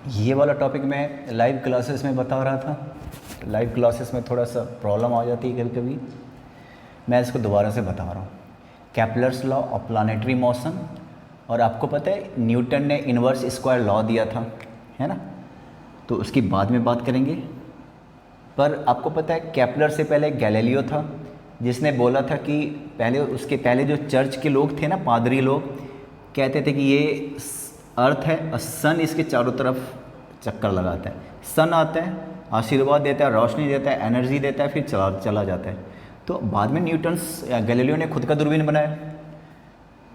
ये वाला टॉपिक मैं लाइव क्लासेस में बता रहा था। लाइव क्लासेस में थोड़ा सा प्रॉब्लम आ जाती है कभी कभी, मैं इसको दोबारा से बता रहा हूँ। Kepler's law of planetary motion, और आपको पता है न्यूटन ने इन्वर्स स्क्वायर लॉ दिया था, है ना, तो उसकी बाद में बात करेंगे। पर आपको पता है केपलर से पहले गैलीलियो था, जिसने बोला था कि उसके पहले जो चर्च के लोग थे ना, पादरी लोग, कहते थे कि ये अर्थ है और सन इसके चारों तरफ चक्कर लगाता है। सन आता है, आशीर्वाद देता है, रोशनी देता है, एनर्जी देता है, फिर चला जाता है। तो बाद में गैलीलियो ने खुद का दूरबीन बनाया,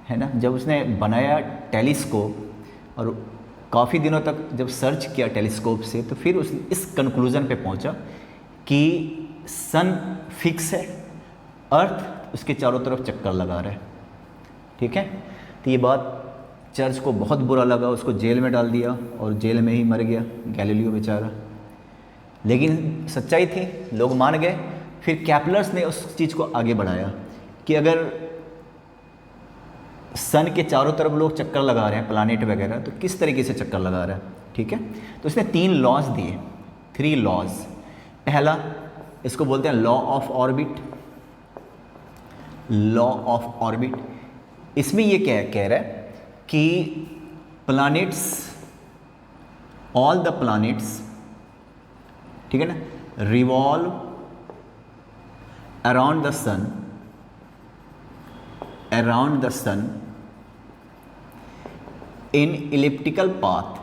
है ना। जब उसने बनाया टेलीस्कोप और काफ़ी दिनों तक जब सर्च किया टेलीस्कोप से, तो फिर उसने इस कंक्लूज़न पे पहुंचा कि सन फिक्स है, अर्थ उसके चारों तरफ चक्कर लगा रहा है, ठीक है। तो ये बात चर्च को बहुत बुरा लगा, उसको जेल में डाल दिया और जेल में ही मर गया गैलीलियो बेचारा। लेकिन सच्चाई थी, लोग मान गए। फिर केपलर्स ने उस चीज़ को आगे बढ़ाया कि अगर सन के चारों तरफ लोग चक्कर लगा रहे हैं, प्लानेट वगैरह, तो किस तरीके से चक्कर लगा रहा है, ठीक है। तो उसने 3 लॉज दिए, 3 लॉज। पहला इसको बोलते हैं law of orbit. Law of orbit, इसमें ये कह रहा है कि प्लैनेट्स, ऑल द प्लैनेट्स, ठीक है ना, revolve around the sun, in elliptical path,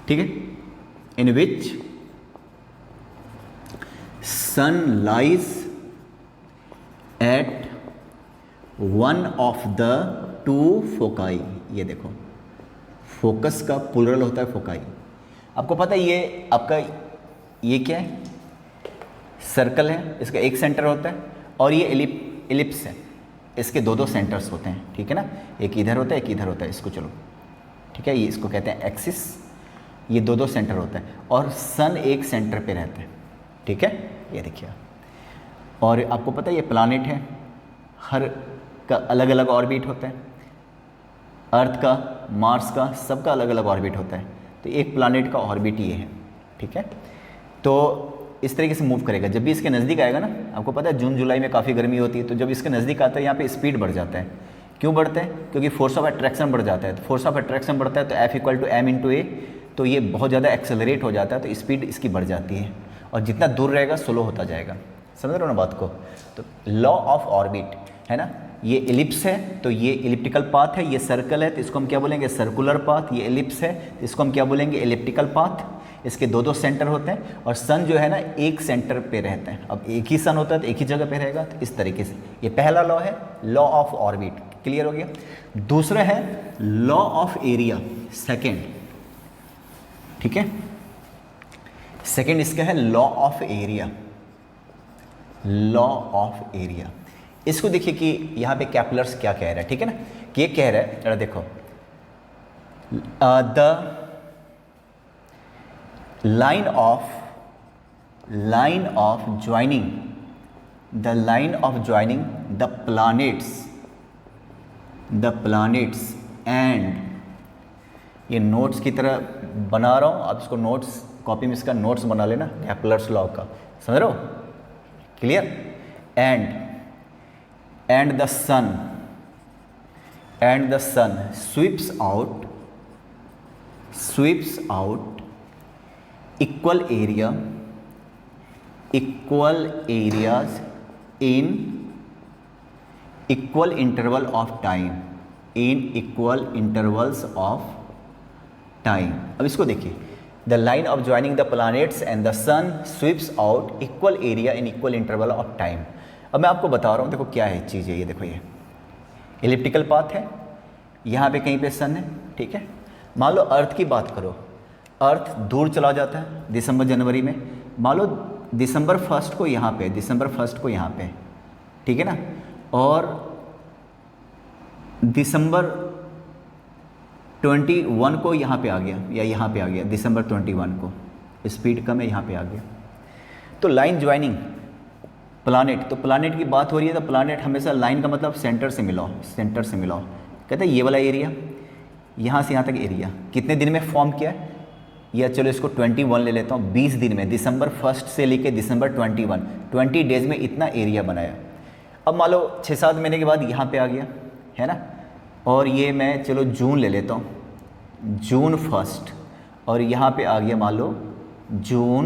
ठीक है, in which sun lies at one of the 2 foci. ये देखो, फोकस का प्लुरल होता है फोकाई। आपको पता है ये आपका ये क्या है, सर्कल है, इसका एक सेंटर होता है, और ये इलिप्स है, इसके 2 सेंटर्स होते हैं, ठीक है ना। एक इधर होता है, एक इधर होता है, इसको चलो, ठीक है, ये इसको कहते हैं एक्सिस। ये 2 सेंटर होता है और सन एक सेंटर पे रहता है, ठीक है, ये देखिए। और आपको पता है ये प्लानेट है, हर का अलग अलग ऑर्बिट होता है, अर्थ का, मार्स का, सबका अलग अलग ऑर्बिट होता है। तो एक प्लानेट का ऑर्बिट ये है, ठीक है। तो इस तरीके से मूव करेगा। जब भी इसके नज़दीक आएगा ना, आपको पता है जून जुलाई में काफ़ी गर्मी होती है, तो जब इसके नज़दीक आता है यहाँ पे स्पीड बढ़ जाता है। क्यों बढ़ता है? क्योंकि फोर्स ऑफ अट्रैक्शन बढ़ जाता है। तो फोर्स ऑफ अट्रैक्शन बढ़ता है तो F=m×a, तो ये बहुत ज़्यादा एक्सेलरेट हो जाता है, तो स्पीड इसकी बढ़ जाती है, और जितना दूर रहेगा स्लो होता जाएगा। समझ रहे हो ना बात को? तो लॉ ऑफ ऑर्बिट है ना, ये इलिप्स है तो ये इलिप्टिकल पाथ है, ये सर्कल है तो इसको हम क्या बोलेंगे, सर्कुलर पाथ। ये इलिप्स है तो इसको हम क्या बोलेंगे, इलिप्टिकल पाथ। इसके 2 सेंटर होते हैं, और सन जो है ना एक सेंटर पे रहता है। अब एक ही सन होता है तो एक ही जगह पे रहेगा, तो इस तरीके से ये पहला लॉ है, लॉ ऑफ ऑर्बिट। क्लियर हो गया? दूसरा है लॉ ऑफ एरिया, सेकेंड, ठीक है। सेकेंड इसका है law of area. Law of area, इसको देखिए कि यहाँ पे केपलर्स क्या कह रहा है, ठीक है ना। कि ये कह रहा है, देखो, the line of joining the planets and, ये नोट्स की तरह बना रहा हूँ, आप इसको नोट्स कॉपी में इसका नोट्स बना लेना, केपलर्स लॉ का, समझ रहे हो? Clear? And the sun sweeps out equal areas in equal intervals of time। अब इसको देखिए, the line of joining the planets and the sun sweeps out equal area in equal interval of time. अब मैं आपको बता रहा हूँ, देखो क्या है चीज़ है ये, देखो ये इलिप्टिकल पाथ है, यहाँ पे कहीं पे सन है, ठीक है। मान लो अर्थ की बात करो, अर्थ दूर चला जाता है दिसंबर जनवरी में, मान लो दिसंबर 1 को यहाँ पे, ठीक है ना, और दिसंबर 21 को यहाँ पे आ गया, या यहाँ पे आ गया दिसंबर 21 को, स्पीड कम है, यहाँ पे आ गया। तो लाइन ज्वाइनिंग प्लानेट, तो प्लानेट की बात हो रही है तो प्लानेट हमेशा लाइन का मतलब सेंटर से मिलाओ, कहते हैं ये वाला एरिया, यहाँ से यहाँ तक एरिया कितने दिन में फॉर्म किया है, या चलो इसको 21 ले लेता हूँ, 20 दिन में, दिसंबर 1 से लेके दिसंबर 21, 20 डेज में इतना एरिया बनाया। अब मान लो 6-7 महीने के बाद यहाँ पे आ गया है ना, और ये मैं चलो जून ले लेता हूँ, जून 1 और यहाँ पे आ गया मान लो जून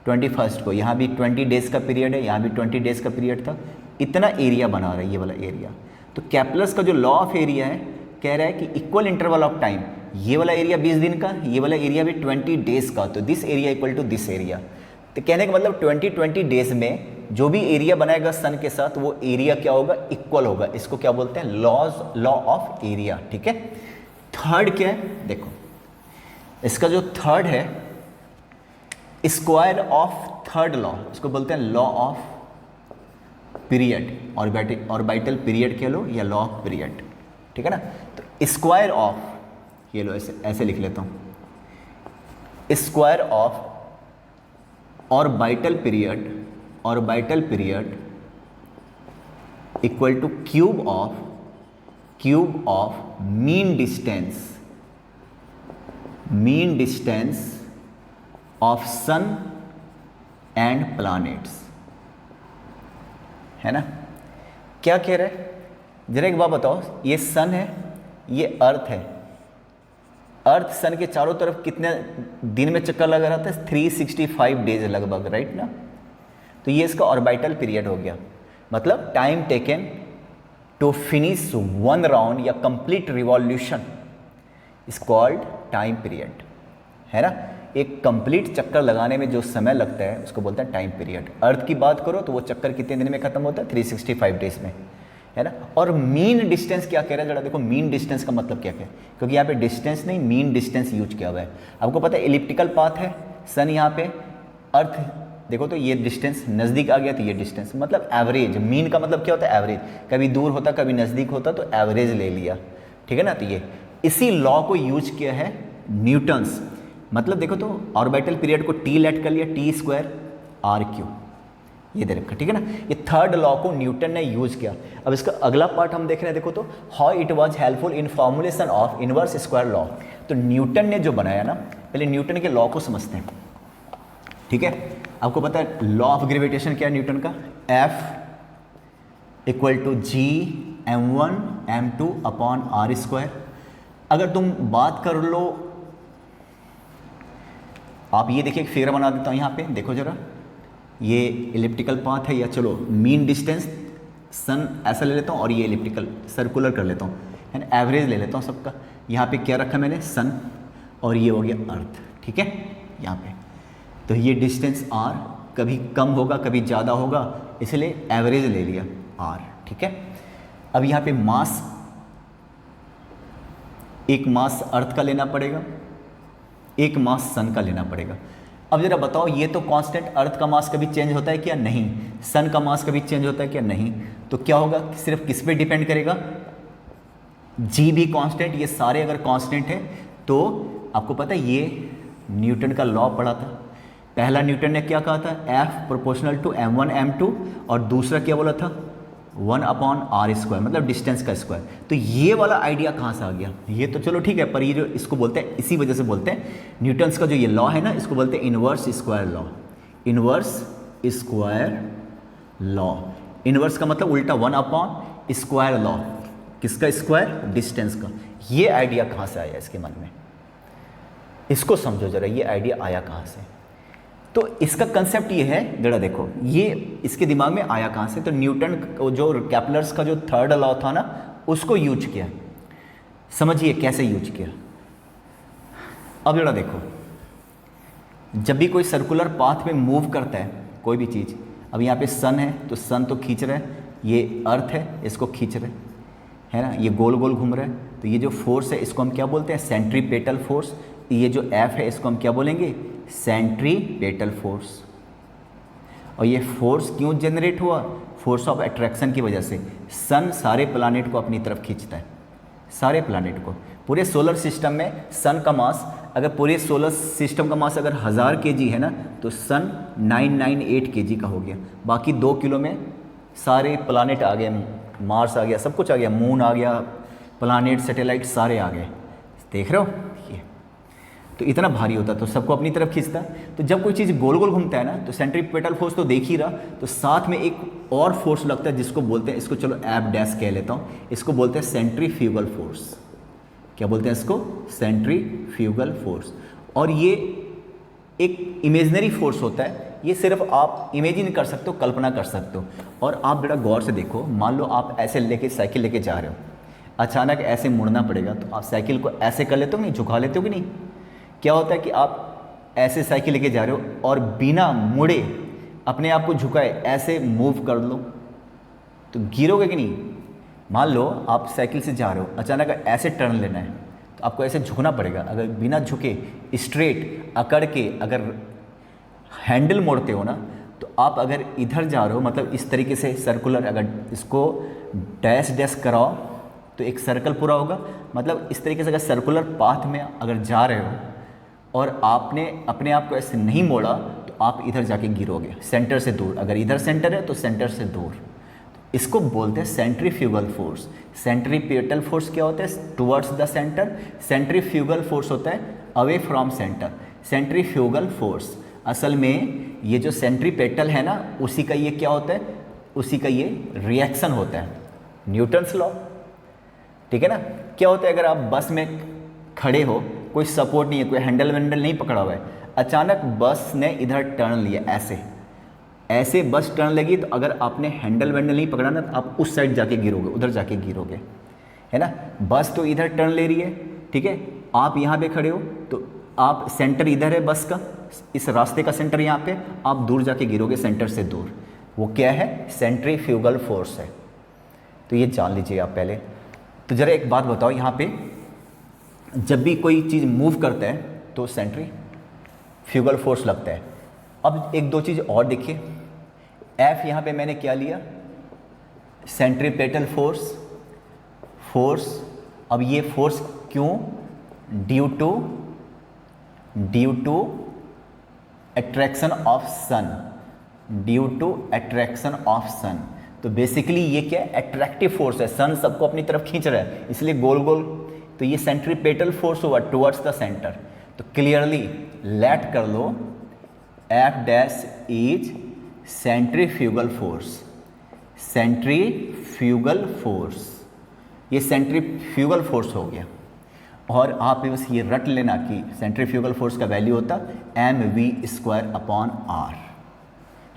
21 को, यहाँ भी 20 डेज़ का पीरियड है, यहाँ भी 20 डेज़ का पीरियड था, इतना एरिया बना रहा है ये वाला एरिया। तो कैपलर्स का जो लॉ ऑफ एरिया है कह रहा है कि इक्वल इंटरवल ऑफ टाइम, ये वाला एरिया 20 दिन का, ये वाला एरिया भी 20 डेज़ का, तो this area equal to this area. तो कहने का मतलब 20 डेज़ में जो भी एरिया बनाएगा सन के साथ वो एरिया क्या होगा, इक्वल होगा। इसको क्या बोलते हैं, लॉ ऑफ एरिया। ठीक है। थर्ड क्या है, देखो इसका जो थर्ड है स्क्वायर ऑफ थर्ड लॉ, इसको बोलते हैं law of period, orbital period कह लो या लॉ ऑफ पीरियड। ठीक है ना। तो स्क्वायर ऑफ, ये लो ऐसे लिख लेता हूँ, square of orbital period equal to cube of mean distance of sun and planets, है ना। क्या कह रहा है, जरा एक बात बताओ, ये सन है, ये अर्थ है, अर्थ सन के चारों तरफ कितने दिन में चक्कर लगा रहता है, 365 डेज लगभग, राइट ना। तो ये इसका ऑर्बिटल पीरियड हो गया, मतलब time taken to finish one round या complete revolution is called time period, है ना। एक कंप्लीट चक्कर लगाने में जो समय लगता है उसको बोलते हैं टाइम पीरियड। अर्थ की बात करो तो वो चक्कर कितने दिन में खत्म होता है, 365 डेज में, है ना। और मीन डिस्टेंस क्या कह रहा है, जरा देखो मीन डिस्टेंस का मतलब क्या है, क्योंकि यहाँ पे डिस्टेंस नहीं मीन डिस्टेंस यूज किया हुआ है। आपको पता है एलिप्टिकल पाथ है, सन यहाँ पे, अर्थ देखो तो ये डिस्टेंस नज़दीक आ गया, तो ये डिस्टेंस मतलब एवरेज। मीन का मतलब क्या होता है, एवरेज, कभी दूर होता कभी नज़दीक होता, तो एवरेज ले लिया। ठीक है ना। तो ये इसी लॉ को यूज किया है न्यूटन्स, मतलब देखो तो ऑर्बिटल पीरियड को टी लेट कर लिया, T² R3 ये दे रखा। ठीक है ना। ये थर्ड लॉ को न्यूटन ने यूज किया। अब इसका अगला पार्ट हम देख रहे हैं, देखो तो how it was helpful in formulation of inverse square law. तो न्यूटन ने जो बनाया ना, पहले न्यूटन के लॉ को समझते हैं। ठीक है। आपको पता है लॉ ऑफ ग्रेविटेशन क्या है न्यूटन का, F equal to G m1 m2 upon R²। अगर तुम बात कर लो, आप ये देखिए एक फिगर बना देता हूँ यहाँ पे, देखो जरा, ये इलिप्टिकल पाथ है, या चलो मीन डिस्टेंस सन ऐसा ले लेता हूँ और ये इलिप्टिकल सर्कुलर कर लेता हूँ, है ना, एवरेज ले लेता हूँ सबका। यहाँ पे क्या रखा मैंने, सन, और ये हो गया अर्थ। ठीक है। यहाँ पे तो ये डिस्टेंस r कभी कम होगा कभी ज़्यादा होगा, इसलिए एवरेज ले लिया r। ठीक है। अब यहाँ पे मास, एक मास अर्थ का लेना पड़ेगा, एक मास सन का लेना पड़ेगा। अब जरा बताओ, ये तो कांस्टेंट, अर्थ का मास कभी चेंज होता है क्या, नहीं। सन का मास कभी चेंज होता है क्या, नहीं। तो क्या होगा, सिर्फ किस पे डिपेंड करेगा, जी भी कांस्टेंट, ये सारे अगर कांस्टेंट है तो आपको पता है ये न्यूटन का लॉ पढ़ा था। पहला न्यूटन ने क्या कहा था, F proportional to m1 m2, और दूसरा क्या बोला था, 1 अपॉन R², मतलब डिस्टेंस का स्क्वायर। तो ये वाला आइडिया कहाँ से आ गया, ये तो चलो ठीक है, पर ये जो इसको बोलते हैं, इसी वजह से बोलते हैं न्यूटन्स का जो ये लॉ है ना, इसको बोलते हैं inverse square law. Inverse square law, inverse का मतलब उल्टा, 1 अपॉन स्क्वायर लॉ, किसका स्क्वायर, डिस्टेंस का। ये आइडिया कहाँ से आया इसके मन में, इसको समझो जरा, ये आइडिया आया कहाँ से। तो इसका कंसेप्ट ये है, जरा देखो ये इसके दिमाग में आया कहाँ से, तो न्यूटन जो कैपलर्स का जो थर्ड लॉ था ना, उसको यूज किया। समझिए कैसे यूज किया। अब जरा देखो, जब भी कोई सर्कुलर पाथ में मूव करता है कोई भी चीज़, अब यहाँ पे सन है तो सन तो खींच रहा है, ये अर्थ है इसको खींच रहे है ना, ये गोल गोल घूम रहा है, तो ये जो फोर्स है इसको हम क्या बोलते हैं, सेंट्रीपेटल फोर्स। ये जो F है इसको हम क्या बोलेंगे, सेंट्रीपेटल फोर्स। और ये फोर्स क्यों जनरेट हुआ, फोर्स ऑफ अट्रैक्शन की वजह से। सन सारे प्लैनेट को अपनी तरफ खींचता है, सारे प्लैनेट को। पूरे सोलर सिस्टम में सन का मास, अगर पूरे सोलर सिस्टम का मास अगर 1000 kg है ना, तो सन 998 kg का हो गया। बाकी 2 किलो में सारे प्लैनेट आ गए, मार्स आ गया, सब कुछ आ गया, मून आ गया, प्लानेट सैटेलाइट सारे आ गए, देख रहे हो ये। तो इतना भारी होता तो सबको अपनी तरफ खींचता। तो जब कोई चीज़ गोल गोल घूमता है ना, तो सेंट्रीपिटल फोर्स तो देख ही रहा, तो साथ में एक और फोर्स लगता है जिसको बोलते हैं, इसको चलो एफ डैश कह लेता हूँ, इसको बोलते हैं सेंट्रीफ्यूगल फोर्स। क्या बोलते हैं इसको? Centrifugal force. और ये एक इमेजनरी फोर्स होता है, ये सिर्फ आप इमेजिन कर सकते हो, कल्पना कर सकते हो। और आप बड़ा गौर से देखो, मान लो आप ऐसे लेके साइकिल लेके जा रहे हो, अचानक ऐसे मुड़ना पड़ेगा, तो आप साइकिल को ऐसे कर लेते हो नहीं, झुका लेते हो कि नहीं? क्या होता है कि आप ऐसे साइकिल लेके जा रहे हो और बिना मुड़े अपने आप को झुकाए ऐसे मूव कर लो तो गिरोगे कि नहीं? मान लो आप साइकिल से जा रहे हो, अचानक ऐसे टर्न लेना है तो आपको ऐसे झुकना पड़ेगा। अगर बिना झुके स्ट्रेट अकड़ के अगर हैंडल मोड़ते हो ना, तो आप अगर इधर जा रहे हो, मतलब इस तरीके से सर्कुलर, अगर इसको डैश डैश कराओ तो एक सर्कल पूरा होगा। मतलब इस तरीके से अगर सर्कुलर पाथ में अगर जा रहे हो और आपने अपने आप को ऐसे नहीं मोड़ा तो आप इधर जाके गिरोगे, सेंटर से दूर। अगर इधर सेंटर है तो सेंटर से दूर। इसको बोलते हैं सेंट्रीफ्यूगल फोर्स। सेंट्रीपिटल फोर्स क्या होता है? Towards the centre. Centrifugal force होता है away from centre. Centrifugal force असल में ये जो सेंट्रीपेटल है ना, उसी का ये क्या होता है? उसी का ये रिएक्शन होता है, न्यूटन्स लॉ। ठीक है ना? क्या होता है, अगर आप बस में खड़े हो, कोई सपोर्ट नहीं है, कोई हैंडल वैंडल नहीं पकड़ा हुआ है, अचानक बस ने इधर टर्न लिया, ऐसे ऐसे बस टर्न लगी, तो अगर आपने हैंडल वैंडल नहीं पकड़ा ना, तो आप उस साइड जाके गिरोगे, उधर जाके गिरोगे, है ना? बस तो इधर टर्न ले रही है, ठीक है, आप यहाँ पे खड़े हो तो आप सेंटर इधर है बस का, इस रास्ते का सेंटर यहाँ पे, आप दूर जाके गिरोगे सेंटर से दूर। वो क्या है? सेंट्रीफ्यूगल फोर्स है। तो ये जान लीजिए आप पहले। तो ज़रा एक बात बताओ, यहाँ पे जब भी कोई चीज़ मूव करता है तो सेंट्रीफ्यूगल फोर्स लगता है। अब एक दो चीज़ और देखिए, एफ यहाँ पे मैंने क्या लिया? Centripetal force. अब ये फोर्स क्यों? Due to attraction of sun. Due to attraction of sun. तो बेसिकली ये क्या है? अट्रैक्टिव फोर्स है, सन सबको अपनी तरफ खींच रहा है, इसलिए गोल गोल। तो ये सेंट्रीपेटल फोर्स हुआ टुवर्ड्स द सेंटर। तो क्लियरली लेट कर लो, F dash is centrifugal force. Centrifugal force, ये सेंट्रीफ्यूगल फोर्स हो गया। और आप बस ये रट लेना कि सेंट्रीफ्यूगल फोर्स का वैल्यू होता mv²/r,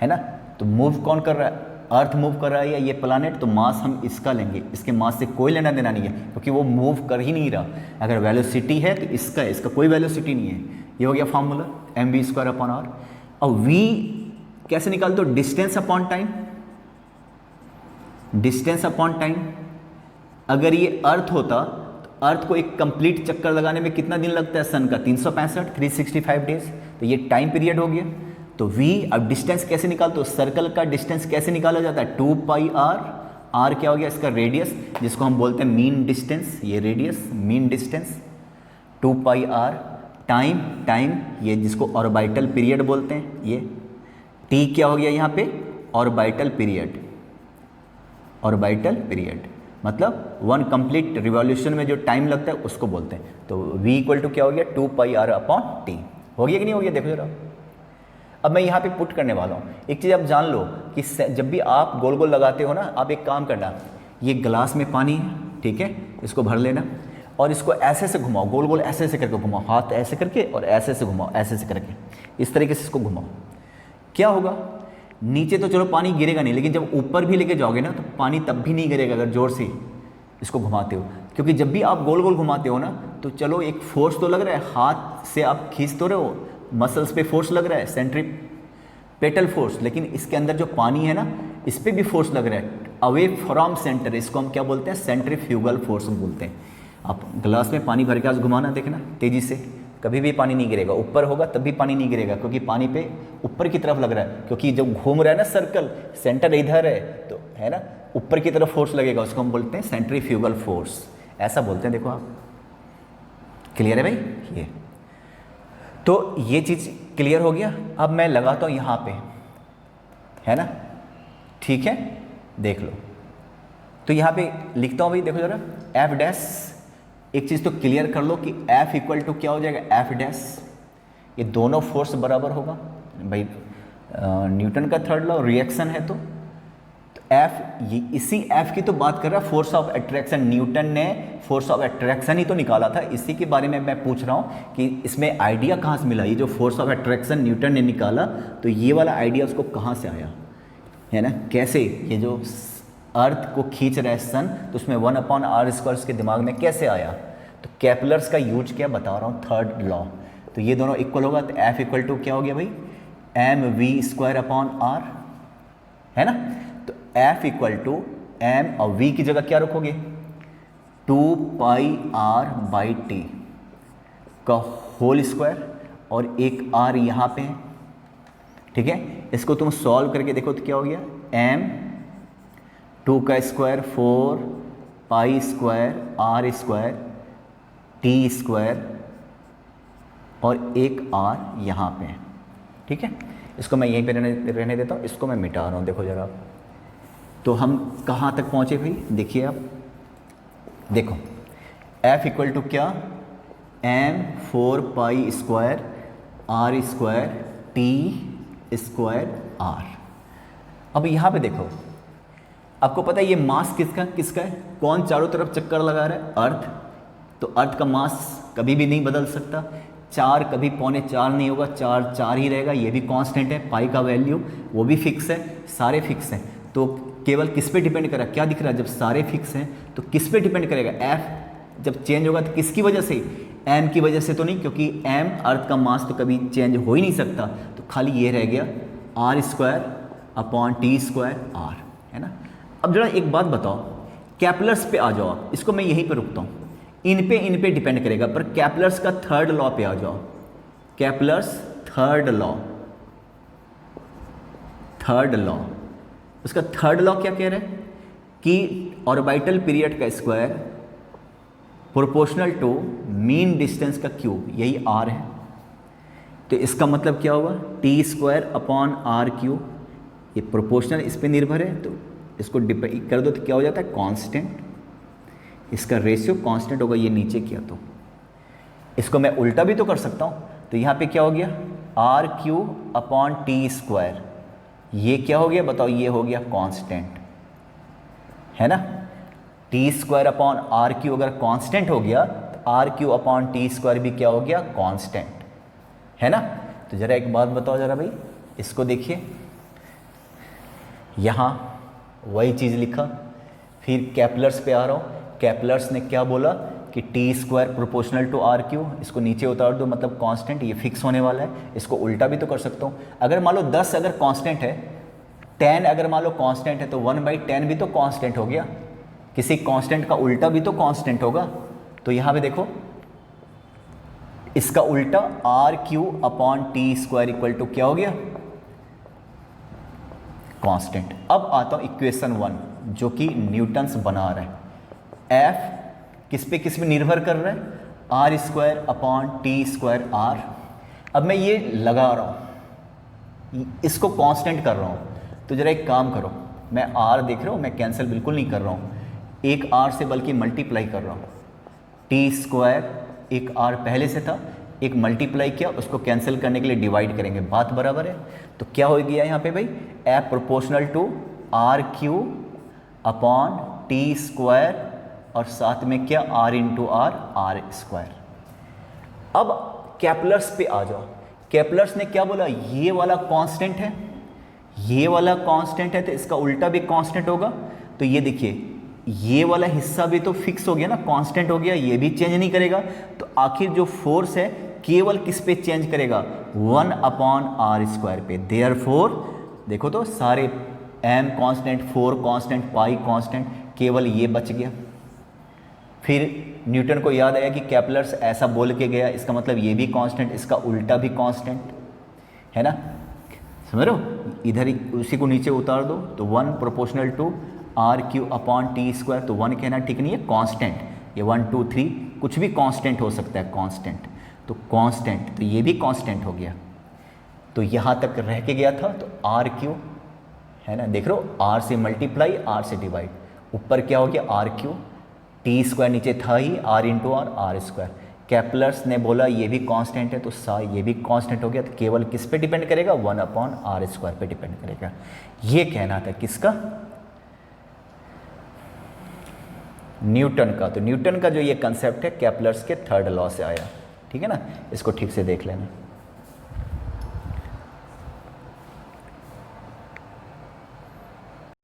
है ना? तो मूव कौन कर रहा है? अर्थ मूव कर रहा है या ये प्लानेट? तो मास हम इसका लेंगे, इसके मास से कोई लेना देना नहीं है, क्योंकि वो मूव कर ही नहीं रहा। अगर वेलोसिटी है तो इसका है, इसका कोई वेलोसिटी नहीं है। ये हो गया फॉर्मूला mv²/r। अब v कैसे निकालते हो? Distance upon time. Distance upon time. अगर ये अर्थ होता तो अर्थ को एक कंप्लीट चक्कर लगाने में कितना दिन लगता है सन का? 365, 365 डेज। तो ये टाइम पीरियड हो गया। तो v, अब डिस्टेंस कैसे निकालते हो? सर्कल का डिस्टेंस कैसे निकाला जाता है? 2πr। r क्या हो गया? इसका रेडियस, जिसको हम बोलते हैं मीन डिस्टेंस। ये radius mean distance 2πr। Time ये जिसको ऑर्बिटल पीरियड बोलते हैं, ये t क्या हो गया यहाँ पे? Orbital period. ऑर्बिटल पीरियड मतलब वन कंप्लीट रिवॉल्यूशन में जो टाइम लगता है उसको बोलते हैं। तो v इक्वल टू क्या हो गया? 2πr/t। हो गया कि नहीं हो गया? देखो जरा। अब मैं यहाँ पे पुट करने वाला हूँ। एक चीज़ आप जान लो कि जब भी आप गोल गोल लगाते हो ना, आप एक काम करना, ये गिलास में पानी है, ठीक है, इसको भर लेना और इसको ऐसे से घुमाओ, गोल गोल ऐसे ऐसे करके घुमाओ, हाथ ऐसे करके और ऐसे से घुमाओ, ऐसे से करके, इस तरीके से इसको घुमाओ। क्या होगा? नीचे तो चलो पानी गिरेगा नहीं, लेकिन जब ऊपर भी लेके जाओगे ना तो पानी तब भी नहीं गिरेगा अगर जोर से इसको घुमाते हो। क्योंकि जब भी आप गोल गोल घुमाते हो ना, तो चलो एक फोर्स तो लग रहा है, हाथ से आप खींच तो रहे हो, मसल्स पे फोर्स लग रहा है, सेंट्रीपेटल फोर्स, लेकिन इसके अंदर जो पानी है ना, इस पर भी फोर्स लग रहा है अवे फ्रॉम सेंटर। इसको हम क्या बोलते हैं? सेंट्रीफ्यूगल फोर्स बोलते हैं। आप ग्लास में पानी भर के आज घुमाना, देखना तेज़ी से, कभी भी पानी नहीं गिरेगा। ऊपर होगा तब भी पानी नहीं गिरेगा, क्योंकि पानी पे ऊपर की तरफ लग रहा है, क्योंकि जब घूम रहा है ना सर्कल, सेंटर इधर है, तो है ना, ऊपर की तरफ फोर्स लगेगा, उसको हम बोलते हैं सेंट्रीफ्यूगल फोर्स, ऐसा बोलते हैं। देखो आप, क्लियर है भाई? ये तो ये चीज़ क्लियर हो गया। अब मैं लगाता हूँ यहाँ पे, है ना, ठीक है, देख लो। तो यहाँ पे लिखता हूँ भाई, देखो जरा, एफ डैश, एक चीज़ तो क्लियर कर लो कि एफ इक्वल टू क्या हो जाएगा, एफ डैश, ये दोनों फोर्स बराबर होगा भाई, न्यूटन का थर्ड लॉ रिएक्शन है तो एफ, ये इसी एफ की तो बात कर रहा है, फोर्स ऑफ अट्रैक्शन, न्यूटन ने फोर्स ऑफ अट्रैक्शन ही तो निकाला था, इसी के बारे में मैं पूछ रहा हूँ कि इसमें आइडिया कहाँ से मिला, ये जो फोर्स ऑफ अट्रैक्शन न्यूटन ने निकाला तो ये वाला आइडिया उसको कहाँ से आया, है ना, कैसे ये जो अर्थ को खींच रहा है सन, तो उसमें 1/r² उसके दिमाग में कैसे आया, तो केपलर्स का यूज क्या बता रहा हूँ, थर्ड लॉ, तो ये दोनों इक्वल होगा, तो एफ इक्वल टू क्या हो गया भाई, mv²/r, है ना, तो एफ इक्वल टू एम और v की जगह क्या रखोगे, 2πr/t का होल स्क्वायर और एक r यहाँ पे है, ठीक है, इसको तुम सॉल्व करके देखो तो क्या हो गया, m 2 का स्क्वायर 4π² r² और एक r यहाँ पे है, ठीक है, इसको मैं यहीं पे रहने देता हूँ, इसको मैं मिटा रहा हूँ, देखो जरा, तो हम कहाँ तक पहुँचे भाई, देखिए आप, देखो f इक्वल टू क्या, m 4π² r² r। अब यहाँ पे देखो, आपको पता है ये मास किसका है, कौन चारों तरफ चक्कर लगा रहा है, अर्थ, तो अर्थ का मास कभी भी नहीं बदल सकता, 4 कभी 4.25 नहीं होगा, 4 ही रहेगा, ये भी कांस्टेंट है, पाई का वैल्यू वो भी फिक्स है, सारे फिक्स हैं, तो केवल किस पे डिपेंड करेगा, क्या दिख रहा है, जब सारे फिक्स हैं तो किस पे डिपेंड करेगा, एफ जब चेंज होगा तो किसकी वजह से, एम की वजह से तो नहीं, क्योंकि एम अर्थ का मास तो कभी चेंज हो ही नहीं सकता, तो खाली ये रह गया r²/t² r, है ना। अब जरा एक बात बताओ, कैपलर्स पे आ जाओ, इसको मैं यहीं पे रुकता हूँ, इन पे डिपेंड करेगा, पर कैपलर्स का थर्ड लॉ पे आ जाओ, कैपलर्स थर्ड लॉ, उसका थर्ड लॉ क्या कह रहा है कि ऑर्बिटल पीरियड का square proportional to mean distance का क्यूब, यही r है, तो इसका मतलब क्या होगा, t²/r³, ये प्रोपोर्शनल इस पे निर्भर है, तो इसको डिपेंड कर दो तो क्या हो जाता है, कांस्टेंट, इसका रेशियो कांस्टेंट होगा, ये नीचे किया तो इसको मैं उल्टा भी तो कर सकता हूँ, तो यहाँ पे क्या हो गया, r³/t², ये क्या हो गया बताओ, ये हो गया कांस्टेंट, है ना, t²/r³ अगर कांस्टेंट हो गया तो r³/t² भी क्या हो गया, कांस्टेंट, है ना। तो जरा एक बात बताओ जरा भाई, इसको देखिए, यहाँ वही चीज़ लिखा, फिर कैपलर्स पे आ रहा हूँ, कैपलर्स ने क्या बोला कि t² प्रोपोर्शनल टू r³, इसको नीचे उतार दो, मतलब कांस्टेंट, ये फिक्स होने वाला है, इसको उल्टा भी तो कर सकता हूँ, अगर मान लो 10 अगर कांस्टेंट है, 10 अगर मान लो कांस्टेंट है, तो 1/10 भी तो कांस्टेंट हो गया, किसी कांस्टेंट का उल्टा भी तो कांस्टेंट होगा, तो यहाँ पे देखो इसका उल्टा r³/t² इक्वल टू क्या हो गया, कांस्टेंट। अब आता हूँ इक्वेशन 1 जो कि न्यूटन्स बना रहा है, F किस पे निर्भर कर रहा है, r²/t² r। अब मैं ये लगा रहा हूँ, इसको कांस्टेंट कर रहा हूँ, तो जरा एक काम करो, मैं r देख रहा हूँ, मैं कैंसिल बिल्कुल नहीं कर रहा हूँ, एक r से बल्कि मल्टीप्लाई कर रहा हूँ, t², एक r पहले से था, एक मल्टीप्लाई किया, उसको कैंसिल करने के लिए डिवाइड करेंगे, बात बराबर है, तो क्या हो गया यहाँ पे भाई, F प्रोपोर्शनल टू r³/t² और साथ में क्या, r/r r²। अब कैपलर्स पे आ जाओ, कैपलर्स ने क्या बोला, ये वाला कांस्टेंट है, ये वाला कांस्टेंट है, तो इसका उल्टा भी कांस्टेंट होगा, तो ये देखिए ये वाला हिस्सा भी तो फिक्स हो गया ना, कांस्टेंट हो गया, ये भी चेंज नहीं करेगा, तो आखिर जो फोर्स है केवल किस पे चेंज करेगा, 1/r² पे, देयरफॉर देखो तो सारे m कांस्टेंट, 4 कांस्टेंट, पाई कांस्टेंट, केवल ये बच गया। फिर न्यूटन को याद आया कि कैपलर्स ऐसा बोल के गया, इसका मतलब ये भी कांस्टेंट, इसका उल्टा भी कांस्टेंट, है ना, समझ रहे हो, इधर ही उसी को नीचे उतार दो, तो 1 प्रोपोर्शनल टू r³/t², तो 1 कहना ठीक नहीं है, कांस्टेंट, ये 1 2 3 कुछ भी कांस्टेंट हो सकता है, कांस्टेंट, तो कांस्टेंट, तो ये भी कांस्टेंट हो गया, तो यहाँ तक रह के गया था, तो r³ है ना, देख रहे हो, r से मल्टीप्लाई, r से डिवाइड, ऊपर क्या हो गया आर क्यू, टी स्क्वायर नीचे था ही, R into R square. Kepler's ने बोला ये भी कांस्टेंट है तो ये भी कांस्टेंट हो गया, तो केवल किस पे डिपेंड करेगा, 1/r² पे डिपेंड करेगा। ये कहना था किसका, न्यूटन का। तो न्यूटन का जो ये कंसेप्ट है कैपलर्स के थर्ड लॉ से आया, ठीक है ना, इसको ठीक से देख लेना।